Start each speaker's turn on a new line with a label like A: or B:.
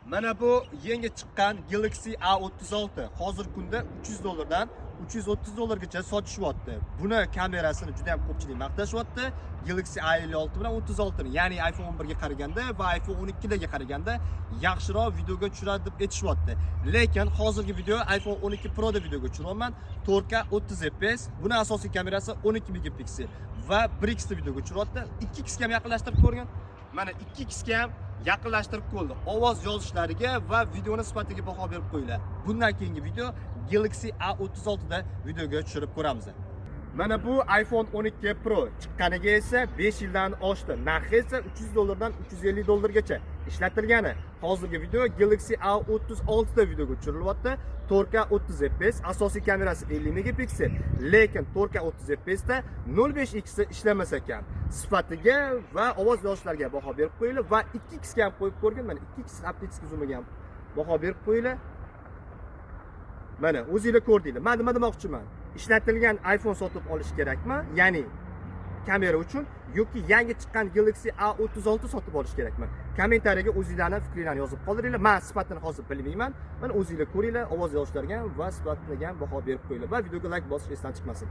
A: Mana bu yangi chiqqan Galaxy A36 hozir kunda $300 dan $330 sotishyapti. Buni kamerasini juda ham ko'pchilik maqtashyapti. Galaxy A56 bilan 36 ni, ya'ni iPhone 11 ga qaraganda va iPhone 12 ga qaraganda yaxshiroq videoga tushiradi deb aytishyapti. Lekin hozirgi video iPhone 12 Pro da videoga tushiryapman. 4K 30 fps. Buni asosiy kamerasi 12 megapiksel va 1x da videoga tushiryapti. 2x ga ham yaqinlashtirib ko'rgan. Mana 2x ga ham yaqinlashtirib qo'ydi. Ovoz yozishlariga va videoni sifatiga baho berib qo'yinglar. Bundan keyingi video Galaxy A36 da videoga tushirib ko'ramiz. Mana bu iPhone 12 Pro chiqqaniga esa 5 yildan oshdi. Narxi esa $300 dan $350 gacha ishlatilgani. Hozirgi video Galaxy A36 da videoga tushirilyapti. 4K 30 fps, asosiy kamerasi 50 megapiksel, lekin 4K 30 fps da 0.5x ishlamas ekan. Sifatiga va ovoz yozishlariga baho berib qo'yinglar va 2x ga ham qo'yib ko'rgan. Mana 2x optik zoomga ham baho berib qo'yinglar. Mana o'zingizlar ko'rdinglar. Men nima demoqchiman? Ishlatilgan iPhone sotib olish kerakmi? Ya'ni kamera uchun yoki yangi chiqqan Galaxy A36 sotib olish kerakmi? Kommentariyaga o'zingizlarning fikrlaringizni yozib qoldiringlar. Men sifatini hozir bilmayman. Mana o'zingizlar ko'ringlar, ovoz yozishlariga va sifatiga ham baho berib qo'yinglar va videoga like bosish esdan chiqmasin.